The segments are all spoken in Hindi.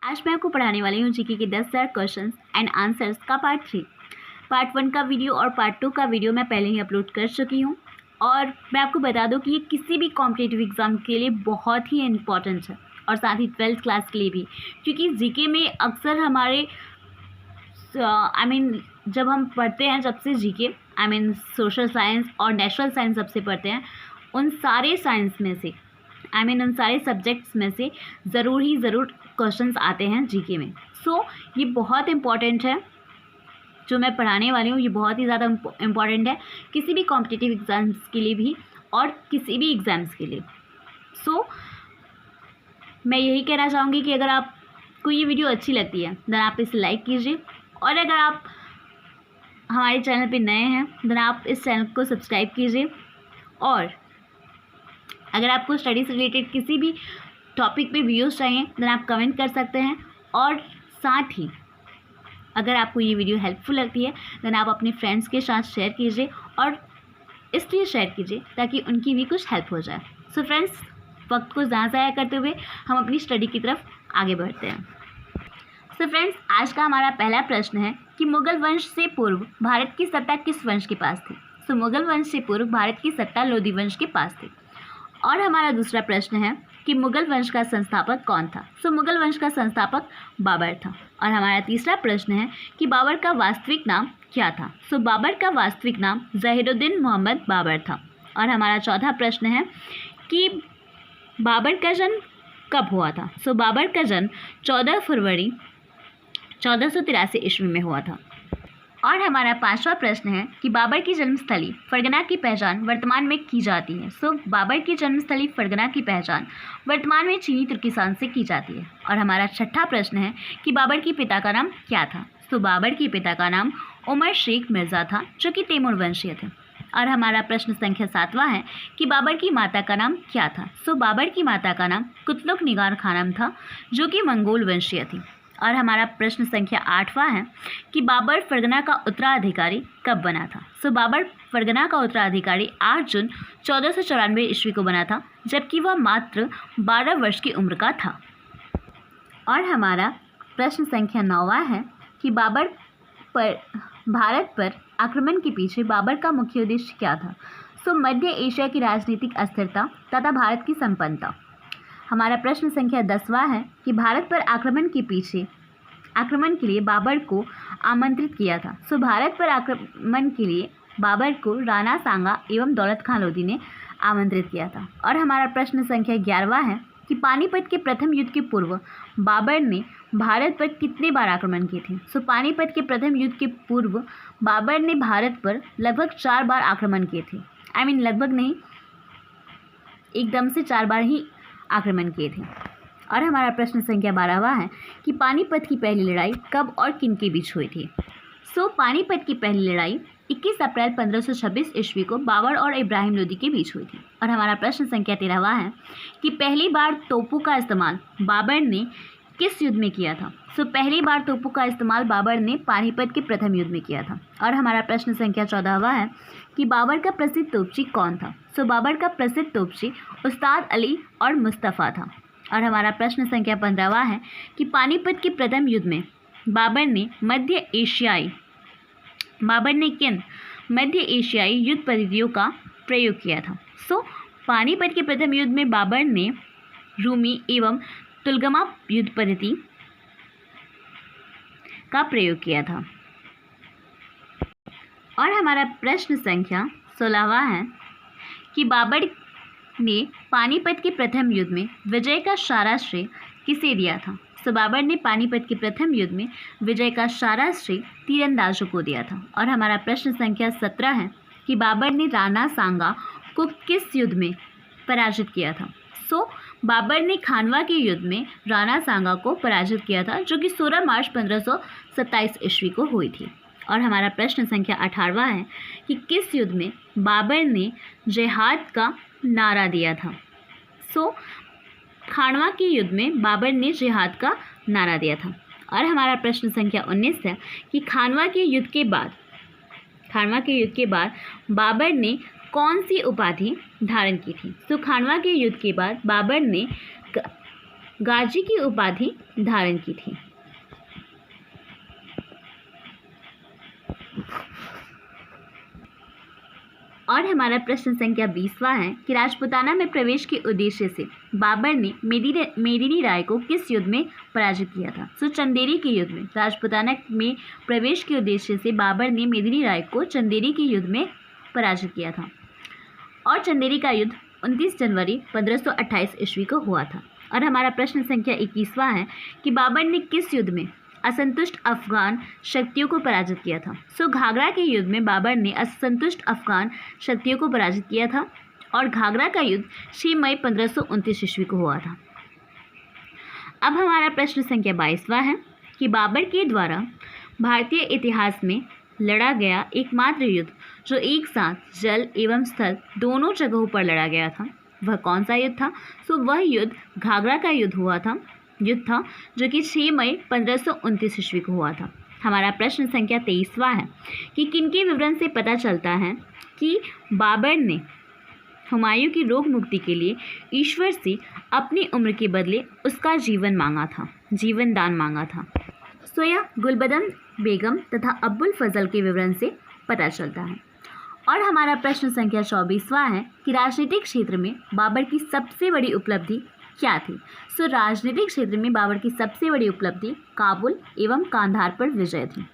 आज मैं आपको पढ़ाने वाली हूँ जीके के 10,000 क्वेश्चंस एंड आंसर्स का पार्ट 3। पार्ट 1 का वीडियो और पार्ट 2 का वीडियो मैं पहले ही अपलोड कर चुकी हूँ और मैं आपको बता दूँ कि ये किसी भी कॉम्पिटिटिव एग्ज़ाम के लिए बहुत ही इम्पॉर्टेंट है और साथ ही 12th क्लास के लिए भी, क्योंकि जीके में अक्सर हमारे जब हम पढ़ते हैं, जब से जीके सोशल साइंस और नेचुरल साइंस जब से पढ़ते हैं, उन सारे साइंस में से उन सारे सब्जेक्ट्स में से ज़रूर क्वेश्चंस आते हैं जीके में। सो ये बहुत इम्पॉर्टेंट है, जो मैं पढ़ाने वाली हूँ ये बहुत ही ज़्यादा इम्पॉर्टेंट है किसी भी कॉम्पिटिटिव एग्ज़ाम्स के लिए भी और किसी भी एग्ज़ाम्स के लिए। सो मैं यही कहना चाहूँगी कि अगर आपको ये वीडियो अच्छी लगती है देन आप इसे लाइक कीजिए, और अगर आप हमारे चैनल पे नए हैं देन आप इस चैनल को सब्सक्राइब कीजिए, और अगर आपको स्टडी से रिलेटेड किसी भी टॉपिक पे वीडियोस चाहिए देन आप कमेंट कर सकते हैं। और साथ ही अगर आपको ये वीडियो हेल्पफुल लगती है देन आप अपने फ्रेंड्स के साथ शेयर कीजिए, और इसलिए शेयर कीजिए ताकि उनकी भी कुछ हेल्प हो जाए। सो फ्रेंड्स, वक्त को ज़ाया करते हुए हम अपनी स्टडी की तरफ आगे बढ़ते हैं। सो फ्रेंड्स, आज का हमारा पहला प्रश्न है कि मुगल वंश से पूर्व भारत की सत्ता किस वंश के पास थी। सो मुगल वंश से पूर्व भारत की सत्ता लोधी वंश के पास थी। और हमारा दूसरा प्रश्न है कि मुगल वंश का संस्थापक कौन था। सो मुगल वंश का संस्थापक बाबर था। और हमारा तीसरा प्रश्न है कि बाबर का वास्तविक नाम क्या था। सो बाबर का वास्तविक नाम ज़हीरुद्दीन मोहम्मद बाबर था। और हमारा चौथा प्रश्न है कि बाबर का जन्म कब हुआ था। सो बाबर का जन्म 14 फरवरी 1483 ईस्वी में हुआ था। और हमारा पांचवा प्रश्न है कि बाबर की जन्मस्थली फरगना की पहचान वर्तमान में की जाती है। सो बाबर की जन्मस्थली फरगना की पहचान वर्तमान में चीनी तुर्किस्तान से की जाती है। और हमारा छठा प्रश्न है कि बाबर के पिता का नाम क्या था। सो बाबर के पिता का नाम उमर शेख मिर्ज़ा था, जो कि तैमूर वंशीय थे। और हमारा प्रश्न संख्या 7वां है कि बाबर की माता का नाम क्या था। सो बाबर की माता का नाम कुतलुक निगार खानम था, जो कि मंगोल वंशीय थी। और हमारा प्रश्न संख्या 8वां है कि बाबर फरगना का उत्तराधिकारी कब बना था। सो बाबर फरगना का उत्तराधिकारी 8 जून 1494 ईस्वी को बना था, जबकि वह मात्र 12 वर्ष की उम्र का था। और हमारा प्रश्न संख्या 9वां है कि भारत पर आक्रमण के पीछे बाबर का मुख्य उद्देश्य क्या था। सो मध्य एशिया की राजनीतिक अस्थिरता तथा भारत की संपन्नता। हमारा प्रश्न संख्या 10वां है कि भारत पर आक्रमण के लिए बाबर को आमंत्रित किया था। सो भारत पर आक्रमण के लिए बाबर को राणा सांगा एवं दौलत खान लोधी ने आमंत्रित किया था। और हमारा प्रश्न संख्या 11वां है कि पानीपत के प्रथम युद्ध के पूर्व बाबर ने भारत पर कितने बार आक्रमण किए थे। सो पानीपत के प्रथम युद्ध के पूर्व बाबर ने भारत पर लगभग 4 बार आक्रमण किए थे। लगभग नहीं, एकदम से 4 बार ही आक्रमण किए थे। और हमारा प्रश्न संख्या 12वां है कि पानीपत की पहली लड़ाई कब और किन के बीच हुई थी। सो पानीपत की पहली लड़ाई 21 अप्रैल 1526 ईस्वी को बाबर और इब्राहिम लोदी के बीच हुई थी। और हमारा प्रश्न संख्या 13वां है कि पहली बार तोपों का इस्तेमाल बाबर ने किस युद्ध में किया था। सो पहली बार तोपों का इस्तेमाल बाबर ने पानीपत के प्रथम युद्ध में किया था। और हमारा प्रश्न संख्या 14वां है कि बाबर का प्रसिद्ध तोपची कौन था। सो बाबर का प्रसिद्ध तोपची उस्ताद अली और मुस्तफ़ा था। और हमारा प्रश्न संख्या 15वां है कि पानीपत के प्रथम युद्ध में बाबर ने किन मध्य एशियाई युद्ध पद्धतियों का प्रयोग किया था। सो पानीपत के प्रथम युद्ध में बाबर ने रूमी एवं तुलगमा युद्ध पद्धति का प्रयोग किया था। और हमारा प्रश्न संख्या 16वां है कि बाबर ने पानीपत के प्रथम युद्ध में विजय का सारा श्रेय किसे दिया था। सो बाबर ने पानीपत के प्रथम युद्ध में विजय का सारा श्रेय तीरंदाजों को दिया था। और हमारा प्रश्न संख्या 17 है कि बाबर ने राणा सांगा को किस युद्ध में पराजित किया था। सो बाबर ने खानवा के युद्ध में राणा सांगा को पराजित किया था, जो कि 16 मार्च 1527 ईस्वी को हुई थी। और हमारा प्रश्न संख्या 18वां है कि किस युद्ध में बाबर ने जिहाद का नारा दिया था। सो खानवा के युद्ध में बाबर ने जिहाद का नारा दिया था। और हमारा प्रश्न संख्या 19 है कि खानवा के युद्ध के बाद बाबर ने कौन सी उपाधि धारण की थी। सो खानवा के युद्ध के बाद बाबर ने गाजी की उपाधि धारण की थी? और हमारा प्रश्न संख्या 20वां है कि राजपूताना में प्रवेश के उद्देश्य से बाबर ने मेदिनी राय को किस युद्ध में पराजित किया था? सो चंदेरी के युद्ध में राजपूताना में प्रवेश के उद्देश्य से बाबर ने मेदिनी राय को चंदेरी के युद्ध में पराजित किया था। और चंदेरी का युद्ध 29 जनवरी 1528 ईस्वी को हुआ था। और हमारा प्रश्न संख्या 21वां है कि बाबर ने किस युद्ध में असंतुष्ट अफगान शक्तियों को पराजित किया था? सो घाघरा के युद्ध में बाबर ने असंतुष्ट अफगान शक्तियों को पराजित किया था और घाघरा का युद्ध 6 मई 1529 ईस्वी को हुआ था। अब हमारा प्रश्न संख्या 22वां है कि बाबर के द्वारा भारतीय इतिहास में लड़ा गया एकमात्र युद्ध जो एक साथ जल एवं स्थल दोनों जगहों पर लड़ा गया था, वह कौन सा युद्ध था? सो वह युद्ध घाघरा का युद्ध था जो कि 6 मई 1529 ईस्वी को हुआ था। हमारा प्रश्न संख्या 23वां है कि किनके विवरण से पता चलता है कि बाबर ने हुमायूं की रोग मुक्ति के लिए ईश्वर से अपनी उम्र के बदले उसका जीवन दान मांगा था? सो यह गुलबदन बेगम तथा अब्बुल फजल के विवरण से पता चलता है। और हमारा प्रश्न संख्या 24वां है कि राजनीतिक क्षेत्र में बाबर की सबसे बड़ी उपलब्धि क्या थी? सो राजनीतिक क्षेत्र में बाबर की सबसे बड़ी उपलब्धि काबुल एवं कांधार पर विजय थी।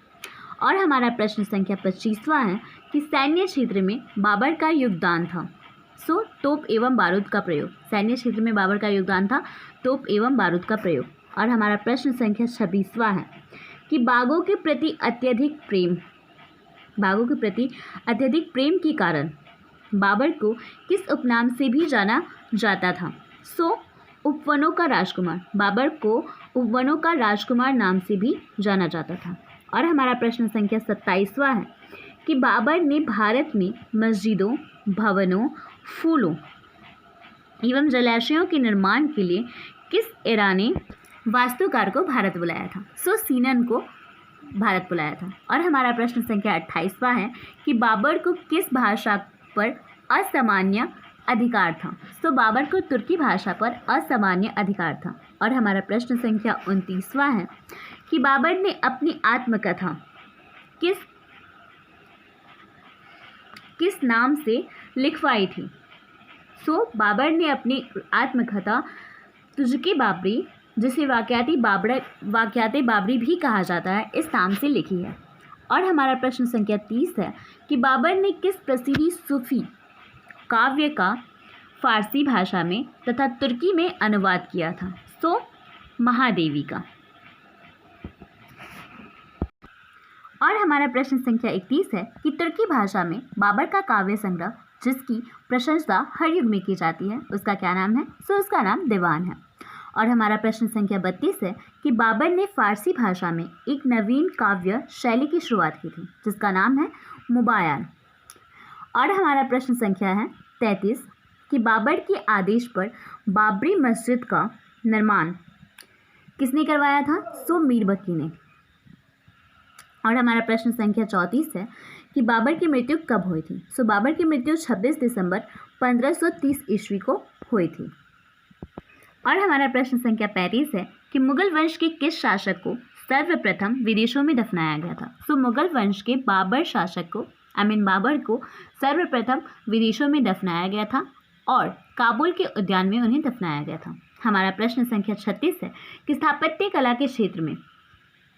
और हमारा प्रश्न संख्या 25वां है कि सैन्य क्षेत्र में बाबर का योगदान था। सो तोप एवं बारूद का प्रयोग। सैन्य क्षेत्र में बाबर का योगदान था तोप एवं बारूद का प्रयोग। और हमारा प्रश्न संख्या 26वां है कि बागों के प्रति अत्यधिक प्रेम के कारण बाबर को किस उपनाम से भी जाना जाता था? सो उपवनों का राजकुमार। बाबर को उपवनों का राजकुमार नाम से भी जाना जाता था। और हमारा प्रश्न संख्या 27वां है कि बाबर ने भारत में मस्जिदों, भवनों, फूलों एवं जलाशयों के निर्माण के लिए किस ईरानी वास्तुकार को भारत बुलाया था? सो सीनन को भारत बुलाया था। और हमारा प्रश्न संख्या 28वां है कि बाबर को किस भाषा पर असामान्य अधिकार था? सो बाबर को तुर्की भाषा पर असामान्य अधिकार था। और हमारा प्रश्न संख्या 29वां है कि बाबर ने अपनी आत्मकथा किस नाम से लिखवाई थी? सो बाबर ने अपनी आत्मकथा तुज़्के बाबरी, जिसे वाक़यात बाबरी भी कहा जाता है, इस नाम से लिखी है। और हमारा प्रश्न संख्या 30 है कि बाबर ने किस प्रसिद्ध सूफी काव्य का फारसी भाषा में तथा तुर्की में अनुवाद किया था? सो महादेवी का। और हमारा प्रश्न संख्या 31 है कि तुर्की भाषा में बाबर का काव्य संग्रह जिसकी प्रशंसा हर युग में की जाती है, उसका क्या नाम है? सो उसका नाम दीवान है। और हमारा प्रश्न संख्या 32 है कि बाबर ने फारसी भाषा में एक नवीन काव्य शैली की शुरुआत की थी जिसका नाम है मुबायान। और हमारा प्रश्न संख्या है 33 कि बाबर के आदेश पर बाबरी मस्जिद का निर्माण किसने करवाया था? सो मीरबकी ने। और हमारा प्रश्न संख्या 34 है कि बाबर की मृत्यु कब हुई थी? सो बाबर की मृत्यु 26 दिसंबर 1530 ईस्वी को हुई थी। और हमारा प्रश्न संख्या 35 है कि मुगल वंश के किस शासक को सर्वप्रथम विदेशों में दफनाया गया था? सो मुगल वंश के बाबर को सर्वप्रथम विदेशों में दफनाया गया था और काबुल के उद्यान में उन्हें दफनाया गया था। हमारा प्रश्न संख्या 36 है कि स्थापत्य कला के क्षेत्र में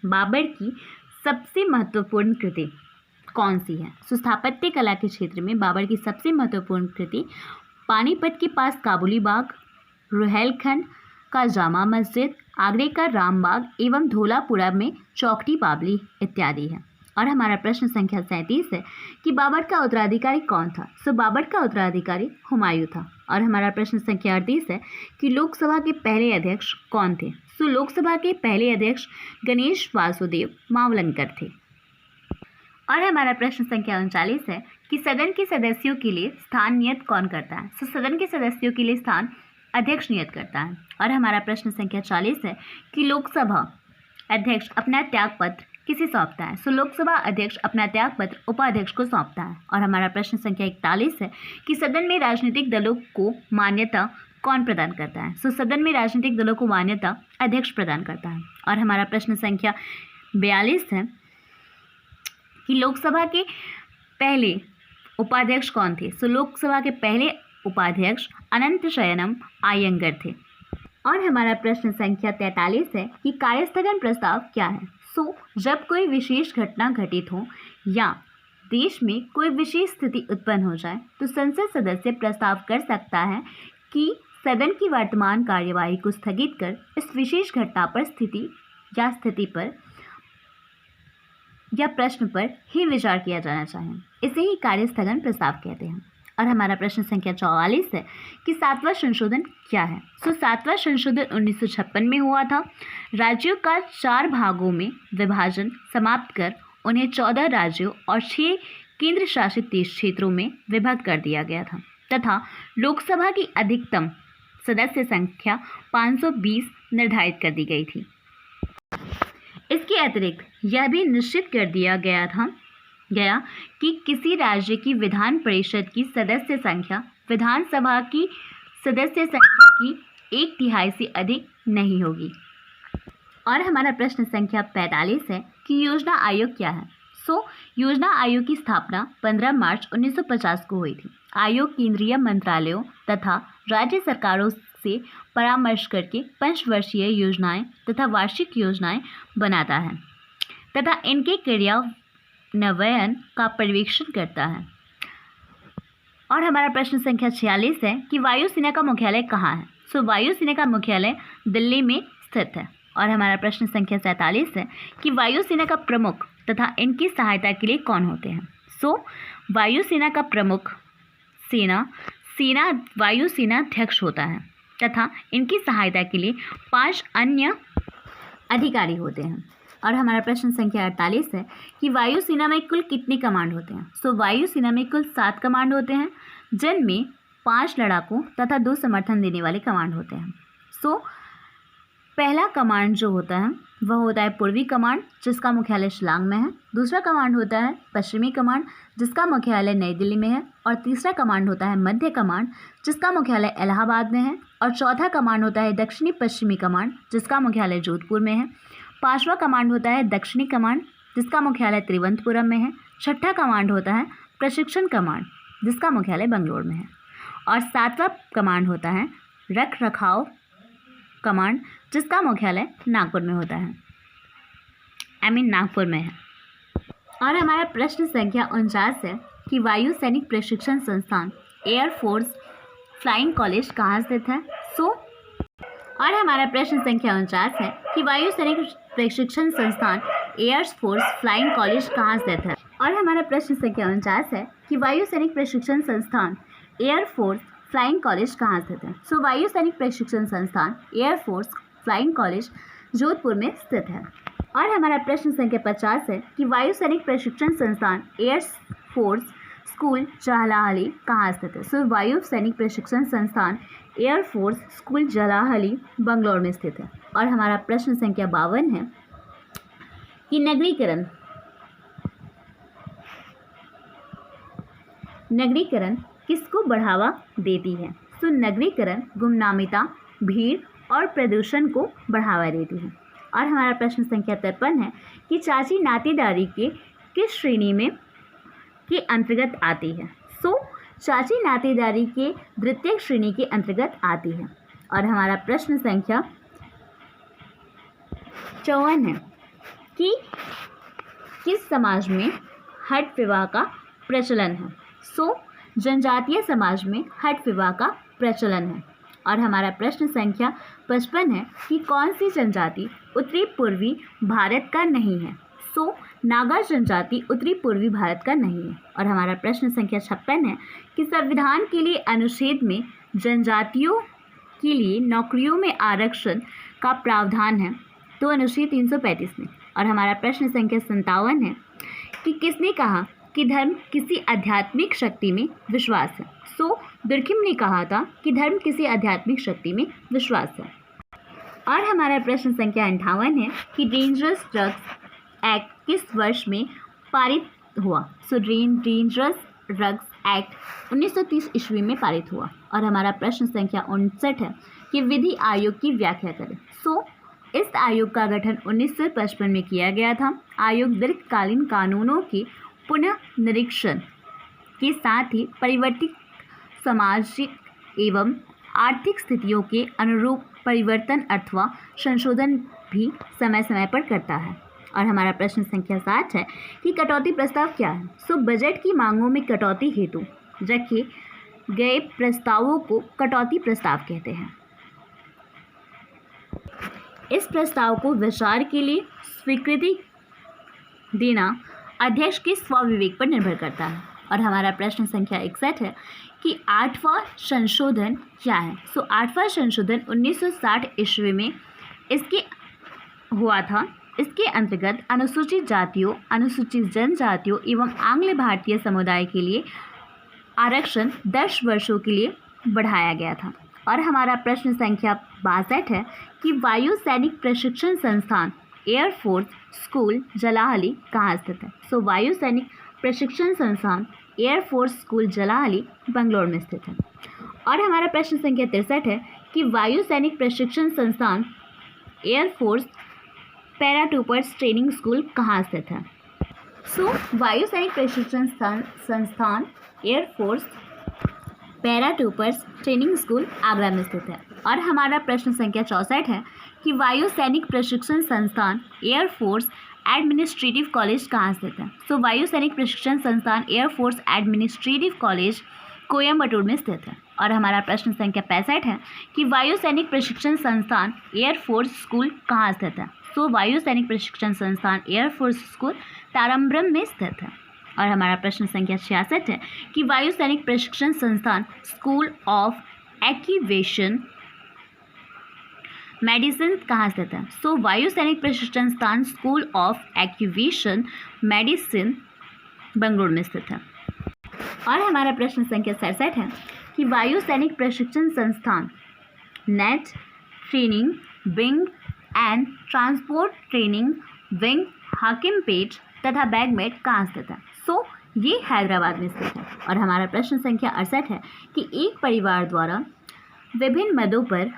बाबर की सबसे महत्वपूर्ण कृति कौन सी है? सो स्थापत्य कला के क्षेत्र में बाबर की सबसे महत्वपूर्ण कृति पानीपत के पास काबुली बाग, रुहेलखंड का जामा मस्जिद, आगरे का रामबाग एवं धौलापुरा में चौखटी बाबली इत्यादि है। और हमारा प्रश्न संख्या 37 है कि बाबर का उत्तराधिकारी कौन था? सो बाबर का उत्तराधिकारी हुमायूं था। और हमारा प्रश्न संख्या 38 है कि लोकसभा के पहले अध्यक्ष कौन थे? सो लोकसभा के पहले अध्यक्ष गणेश वासुदेव मावलंकर थे। और हमारा प्रश्न संख्या 39 है कि सदन के सदस्यों के लिए स्थान नियत कौन करता है? सो सदन के सदस्यों के लिए स्थान अध्यक्ष नियत करता है। और हमारा प्रश्न संख्या 40 है कि लोकसभा अध्यक्ष अपना त्यागपत्र किसे सौंपता है? सो लोकसभा अध्यक्ष अपना त्यागपत्र उपाध्यक्ष को सौंपता है। और हमारा प्रश्न संख्या 41 है कि सदन में राजनीतिक दलों को मान्यता कौन प्रदान करता है? सो सदन में राजनीतिक दलों को मान्यता अध्यक्ष प्रदान करता है। और हमारा प्रश्न संख्या 42 है कि लोकसभा के पहले उपाध्यक्ष कौन थे? सो लोकसभा के पहले उपाध्यक्ष अनंत शयनम आयंगर थे। और हमारा प्रश्न संख्या 43 है कि कार्यस्थगन प्रस्ताव क्या है? सो जब कोई विशेष घटना घटित हो या देश में कोई विशेष स्थिति उत्पन्न हो जाए तो संसद सदस्य प्रस्ताव कर सकता है कि सदन की वर्तमान कार्यवाही को स्थगित कर इस विशेष घटना पर स्थिति पर या प्रश्न पर ही विचार किया जाना चाहिए। इसे ही कार्यस्थगन प्रस्ताव कहते हैं। और हमारा प्रश्न संख्या 44 है कि 7वां संशोधन क्या है? सो 7वां संशोधन 1956 में हुआ था। राज्यों का 4 भागों में विभाजन समाप्त कर उन्हें 14 राज्यों और 6 केंद्र शासित क्षेत्रों में विभक्त कर दिया गया था तथा लोकसभा की अधिकतम सदस्य संख्या 520 निर्धारित कर दी गई थी। इसके अतिरिक्त यह भी निश्चित कर दिया गया कि किसी राज्य की विधान परिषद की सदस्य संख्या विधानसभा की सदस्य संख्या की 1/3 से अधिक नहीं होगी। और हमारा प्रश्न संख्या 45 है कि योजना आयोग क्या है? सो योजना आयोग की स्थापना 15 मार्च 1950 को हुई थी। आयोग केंद्रीय मंत्रालयों तथा राज्य सरकारों से परामर्श करके पंचवर्षीय योजनाएं तथा वार्षिक योजनाएं बनाता है तथा इनके क्रियान्वयन का पर्यवेक्षण करता है। और हमारा प्रश्न संख्या 46 है कि वायुसेना का मुख्यालय कहाँ है? सो वायुसेना का मुख्यालय दिल्ली में स्थित है। और हमारा प्रश्न संख्या 47 है कि वायुसेना का प्रमुख तथा इनकी सहायता के लिए कौन होते हैं? सो वायुसेना का प्रमुख सेना वायुसेनाध्यक्ष होता है तथा इनकी सहायता के लिए 5 अन्य अधिकारी होते हैं। और हमारा प्रश्न संख्या 48 है कि वायुसेना में कुल कितने कमांड होते हैं? सो वायुसेना में कुल 7 कमांड होते हैं जिनमें 5 लड़ाकू तथा 2 समर्थन देने वाले कमांड होते हैं। सो पहला कमांड जो होता है वह होता है पूर्वी कमांड जिसका मुख्यालय शिलांग में है। दूसरा कमांड होता है पश्चिमी कमांड जिसका मुख्यालय नई दिल्ली में है। और तीसरा कमांड होता है मध्य कमांड जिसका मुख्यालय इलाहाबाद में है। और चौथा कमांड होता है दक्षिणी पश्चिमी कमांड जिसका मुख्यालय जोधपुर में है। 5वां कमांड होता है दक्षिणी कमांड जिसका मुख्यालय तिरुवनंतपुरम में है। 6ठा कमांड होता है प्रशिक्षण कमांड जिसका मुख्यालय बंगलोर में है। और 7वां कमांड होता है रख रखाव कमांड जिसका मुख्यालय नागपुर में होता है, नागपुर में है। और हमारा प्रश्न संख्या 49 है कि वायु सैनिक प्रशिक्षण संस्थान एयरफोर्स फ्लाइंग कॉलेज कहाँ स्थित है? और हमारा प्रश्न संख्या 49 है कि वायु सैनिक प्रशिक्षण संस्थान एयरफोर्स फ्लाइंग कॉलेज कहाँ स्थित है? और हमारा प्रश्न संख्या 49 है कि वायु सैनिक प्रशिक्षण संस्थान एयरफोर्स फ्लाइंग कॉलेज कहाँ स्थित है? सो वायु सैनिक प्रशिक्षण संस्थान एयरफोर्स फ्लाइंग कॉलेज जोधपुर में स्थित है। और हमारा प्रश्न संख्या 50 है कि वायु सैनिक प्रशिक्षण संस्थान एयरफोर्स स्कूल जलाहली कहाँ स्थित है? सो वायु सैनिक प्रशिक्षण संस्थान एयरफोर्स स्कूल जलाहली बंगलोर में स्थित है। और हमारा प्रश्न संख्या 52 है कि नगरीकरण किसको बढ़ावा देती है? सो नगरीकरण गुमनामिता, भीड़ और प्रदूषण को बढ़ावा देती है। और हमारा प्रश्न संख्या 53 है कि चाची नातेदारी के किस श्रेणी में के अंतर्गत आती है? सो चाची नातेदारी के द्वितीय श्रेणी के अंतर्गत आती है। और हमारा प्रश्न संख्या 54 है कि किस समाज में हठ विवाह का प्रचलन है? सो जनजातीय समाज में हठ विवाह का प्रचलन है। और हमारा प्रश्न संख्या 55 है कि कौन सी जनजाति उत्तरी पूर्वी भारत का नहीं है? सो नागा जनजाति उत्तरी पूर्वी भारत का नहीं है। और हमारा प्रश्न संख्या 56 है कि संविधान के लिए अनुच्छेद में जनजातियों के लिए नौकरियों में आरक्षण का प्रावधान है तो अनुच्छेद 335 में। और हमारा प्रश्न संख्या 57 है कि किसने कहा कि धर्म किसी आध्यात्मिक शक्ति में विश्वास है? सो दुर्खिम ने कहा था कि धर्म किसी आध्यात्मिक शक्ति में विश्वास है। और हमारा प्रश्न संख्या 58 है कि डेंजरस ड्रग्स एक्ट किस वर्ष में पारित हुआ? सो डेंजरस ड्रग्स एक्ट 1930 ईस्वी में पारित हुआ। और हमारा प्रश्न संख्या 59 है कि विधि आयोग की व्याख्या करें। इस आयोग का गठन 1955 में किया गया था। आयोग दीर्घकालीन कानूनों के पुनः निरीक्षण के साथ ही परिवर्तित सामाजिक एवं आर्थिक स्थितियों के अनुरूप परिवर्तन अथवा संशोधन भी समय समय पर करता है। और हमारा प्रश्न संख्या 7 है कि कटौती प्रस्ताव क्या है। बजट की मांगों में कटौती हेतु रखे गए प्रस्तावों को कटौती प्रस्ताव कहते हैं। इस प्रस्ताव को विचार के लिए स्वीकृति देना अध्यक्ष के स्वविवेक पर निर्भर करता है। और हमारा प्रश्न संख्या 61 है कि 8वां संशोधन क्या है। 8वां संशोधन 1960 ईस्वी में इसके हुआ था। इसके अंतर्गत अनुसूचित जातियों, अनुसूचित जनजातियों एवं आंग्ल भारतीय समुदाय के लिए आरक्षण 10 वर्षों के लिए बढ़ाया गया था। और हमारा प्रश्न संख्या 62 है कि वायु सैनिक प्रशिक्षण संस्थान एयरफोर्स स्कूल जलाहली कहाँ स्थित है। वायु सैनिक प्रशिक्षण संस्थान एयरफोर्स स्कूल जलाहली बंगलौर में स्थित है। और हमारा प्रश्न संख्या 63 है कि वायु सैनिक प्रशिक्षण संस्थान एयरफोर्स पैराट्रूपर्स ट्रेनिंग स्कूल कहाँ स्थित है। वायु सैनिक प्रशिक्षण संस्थान air force paratroopers training school Agra में स्थित है। और हमारा प्रश्न संख्या 64 है कि वायु सैनिक प्रशिक्षण संस्थान एयरफोर्स एडमिनिस्ट्रेटिव कॉलेज कहाँ स्थित है। वायु सैनिक प्रशिक्षण संस्थान एयरफोर्स एडमिनिस्ट्रेटिव कॉलेज कोयम्बटूर में स्थित है। और हमारा प्रश्न संख्या 65 है कि वायु सैनिक प्रशिक्षण संस्थान एयरफोर्स स्कूल कहाँ स्थित है। वायु सैनिक प्रशिक्षण संस्थान एयरफोर्स स्कूल ताराम्बरम में स्थित है। और हमारा प्रश्न संख्या 66 है कि वायु सैनिक प्रशिक्षण संस्थान स्कूल ऑफ एक्यूवेशन मेडिसिन कहाँ स्थित है। वायु सैनिक प्रशिक्षण संस्थान स्कूल ऑफ एक्यूवेशन मेडिसिन बंगलुरु में स्थित है। और हमारा प्रश्न संख्या 67 है कि वायु सैनिक प्रशिक्षण संस्थान net training wing and transport training wing Hakimpet तथा बैगमेट कहाँ स्थित है। ये हैदराबाद में स्थित है। और हमारा प्रश्न संख्या 68 है कि एक परिवार द्वारा विभिन्न मदों पर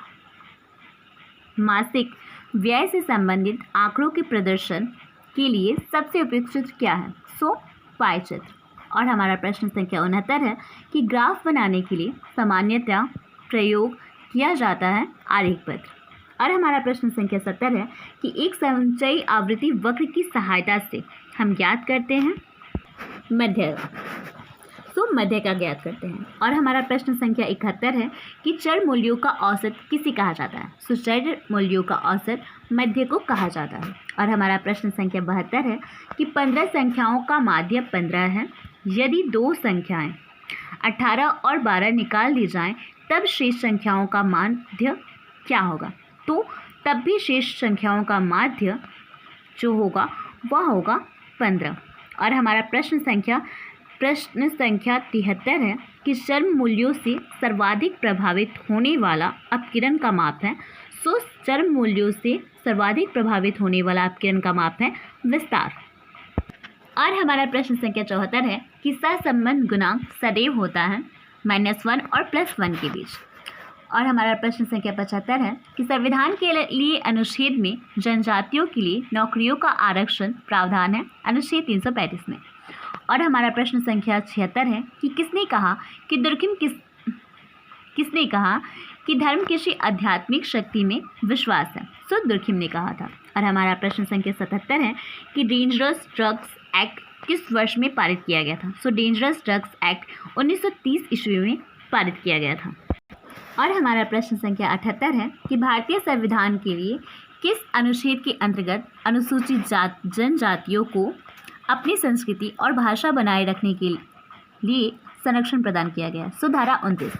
मासिक व्यय से संबंधित आंकड़ों के प्रदर्शन के लिए सबसे उपयुक्त चित्र क्या है। पाई चित्र। और हमारा प्रश्न संख्या 69 है कि ग्राफ बनाने के लिए सामान्यतः प्रयोग किया जाता है आरेख पत्र। और हमारा प्रश्न संख्या 70 है कि एक संचयी आवृत्ति वक्र की सहायता से हम ज्ञात करते हैं मध्य। मध्य का ज्ञात करते हैं। और हमारा प्रश्न संख्या 71 है कि चर मूल्यों का औसत किसे कहा जाता है। चर मूल्यों का औसत मध्य को कहा जाता है। और हमारा प्रश्न संख्या 72 है कि 15 संख्याओं का माध्य 15 है। यदि दो संख्याएं 18 और 12 निकाल दी जाएं तब शेष संख्याओं का माध्य क्या होगा। तब भी शेष संख्याओं का माध्य जो होगा वह होगा 15। और हमारा प्रश्न संख्या 73 है कि चर मूल्यों से सर्वाधिक प्रभावित होने वाला अपकिरण का माप है। चर मूल्यों से सर्वाधिक प्रभावित होने वाला अपकिरण का माप है विस्तार। और हमारा प्रश्न संख्या 74 है कि सहसंबंध गुणांक सदैव होता है -1 और +1 के बीच। और हमारा प्रश्न संख्या 75 है कि संविधान के लिए अनुच्छेद में जनजातियों के लिए नौकरियों का आरक्षण प्रावधान है अनुच्छेद 335 में। और हमारा प्रश्न संख्या 76 है कि किसने कहा कि धर्म किसी आध्यात्मिक शक्ति में विश्वास है। दुर्खिम ने कहा था। और हमारा प्रश्न संख्या 77 है कि डेंजरस ड्रग्स एक्ट किस वर्ष में पारित किया गया था। डेंजरस ड्रग्स एक्ट 1930 ईस्वी में पारित किया गया था। और हमारा प्रश्न संख्या 78 है कि भारतीय संविधान के लिए किस अनुच्छेद के अंतर्गत अनुसूचित जनजातियों को अपनी संस्कृति और भाषा बनाए रखने के लिए संरक्षण प्रदान किया गया। धारा 29।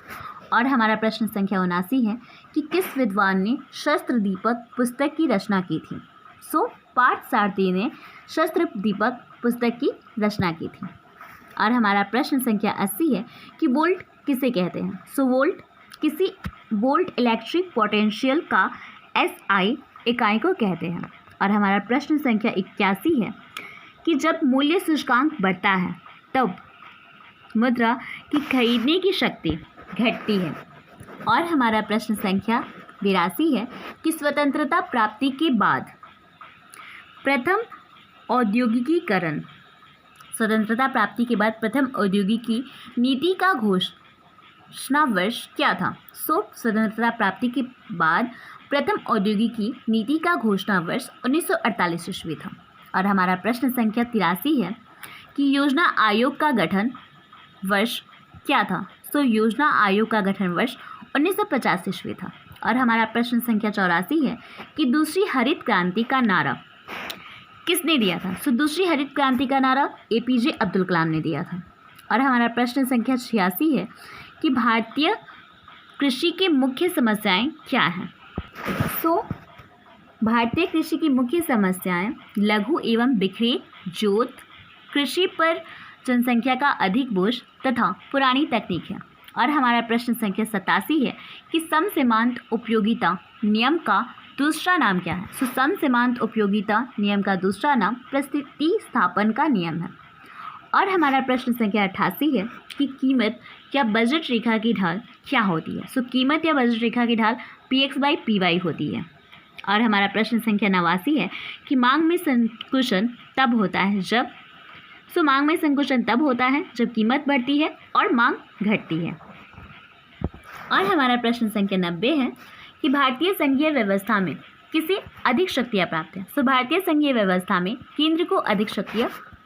और हमारा प्रश्न संख्या 79 है कि किस विद्वान ने शस्त्र दीपक पुस्तक की रचना की थी। पार्थ सारथी ने शस्त्र दीपक पुस्तक की रचना की थी। और हमारा प्रश्न संख्या 80 है कि वोल्ट किसे कहते हैं। वोल्ट इलेक्ट्रिक पोटेंशियल का SI इकाई को कहते हैं। और हमारा प्रश्न संख्या 81 है कि जब मूल्य सूचकांक बढ़ता है तब मुद्रा की खरीदने की शक्ति घटती है। और हमारा प्रश्न संख्या 82 है कि स्वतंत्रता प्राप्ति के बाद प्रथम औद्योगिकीकरण, स्वतंत्रता प्राप्ति के बाद प्रथम औद्योगिकी नीति का घोषणा वर्ष क्या था? स्वतंत्रता प्राप्ति के बाद प्रथम औद्योगिकी नीति का घोषणा वर्ष 1948 ईस्वी था। और हमारा प्रश्न संख्या 83 है कि योजना आयोग का गठन वर्ष क्या था? योजना आयोग का गठन वर्ष 1950 ईस्वी था। और हमारा प्रश्न संख्या 84 है कि दूसरी हरित क्रांति का नारा किसने दिया था? दूसरी हरित क्रांति का नारा APJ अब्दुल कलाम ने दिया था। और हमारा प्रश्न संख्या 86 है कि भारतीय कृषि की मुख्य समस्याएं क्या हैं? भारतीय कृषि की मुख्य समस्याएं लघु एवं बिखरे जोत, कृषि पर जनसंख्या का अधिक बोझ तथा पुरानी तकनीक है। और हमारा प्रश्न संख्या 87 है कि समसीमांत उपयोगिता नियम का दूसरा नाम क्या है? समसीमांत उपयोगिता नियम का दूसरा नाम प्रतिस्थापन का नियम है। और हमारा प्रश्न संख्या 88 है कि कीमत या बजट रेखा की ढाल क्या होती है? कीमत या बजट रेखा की ढाल PX/PY होती है। और हमारा प्रश्न संख्या 89 है कि मांग में संकुचन तब होता है जब मांग में संकुचन तब होता है जब कीमत बढ़ती है और मांग घटती है। और हमारा प्रश्न संख्या 90 है कि भारतीय संघीय व्यवस्था में किसे अधिक शक्तियाँ प्राप्त हैं? भारतीय संघीय व्यवस्था में केंद्र को अधिक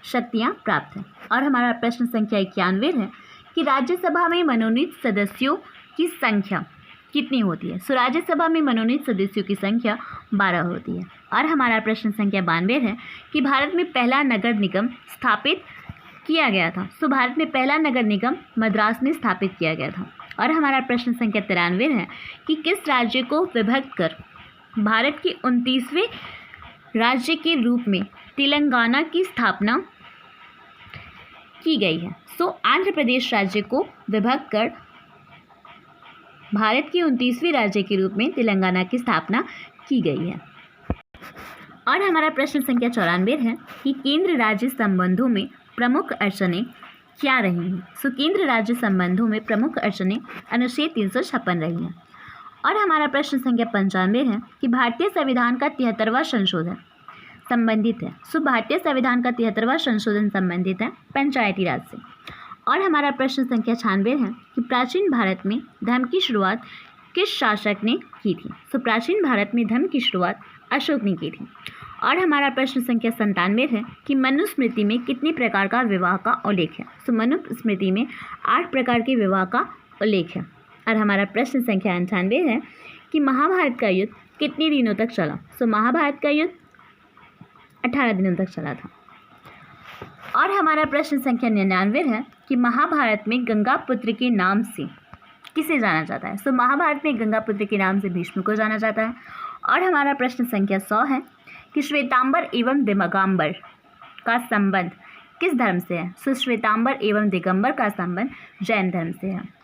शक्तियाँ प्राप्त हैं। और हमारा प्रश्न संख्या 91 है कि राज्यसभा में मनोनीत सदस्यों की संख्या कितनी होती है? राज्यसभा में मनोनीत सदस्यों की संख्या 12 होती है। और हमारा प्रश्न संख्या 92 है कि भारत में पहला नगर निगम स्थापित किया गया था। भारत में पहला नगर निगम मद्रास में स्थापित किया गया था। और हमारा प्रश्न संख्या 93 है कि किस राज्य को विभक्त कर भारत के 29वें राज्य के रूप में तेलंगाना की स्थापना की गई है? आंध्र प्रदेश राज्य को विभक्त कर भारत के 29वें राज्य के रूप में तेलंगाना की स्थापना की गई है। और हमारा प्रश्न संख्या 94 है कि केंद्र राज्य संबंधों में प्रमुख अड़चनें क्या रही हैं? केंद्र राज्य संबंधों में प्रमुख अड़चनें अनुच्छेद 356 रही हैं। और हमारा प्रश्न संख्या 95 है कि भारतीय संविधान का 73वां संशोधन संबंधित है। भारतीय संविधान का 73वां संशोधन संबंधित है पंचायती राज से। और हमारा प्रश्न संख्या 96 है कि प्राचीन भारत में धर्म की शुरुआत किस शासक ने की थी? प्राचीन भारत में धर्म की शुरुआत अशोक ने की थी। और हमारा प्रश्न संख्या 97 है कि मनुस्मृति में कितने प्रकार का विवाह का उल्लेख है? मनुस्मृति में 8 प्रकार के विवाह का उल्लेख है। और हमारा प्रश्न संख्या 98 है कि महाभारत का युद्ध कितने दिनों तक चला? महाभारत का युद्ध 18 दिनों तक चला था। और हमारा प्रश्न संख्या 99 है कि महाभारत में गंगा पुत्र के नाम से किसे जाना जाता है? महाभारत में गंगा पुत्र के नाम से भीष्म को जाना जाता है। और हमारा प्रश्न संख्या 100 है कि श्वेतांबर एवं दिगंबर का संबंध किस धर्म से है? श्वेतांबर एवं दिगंबर का संबंध जैन धर्म से है।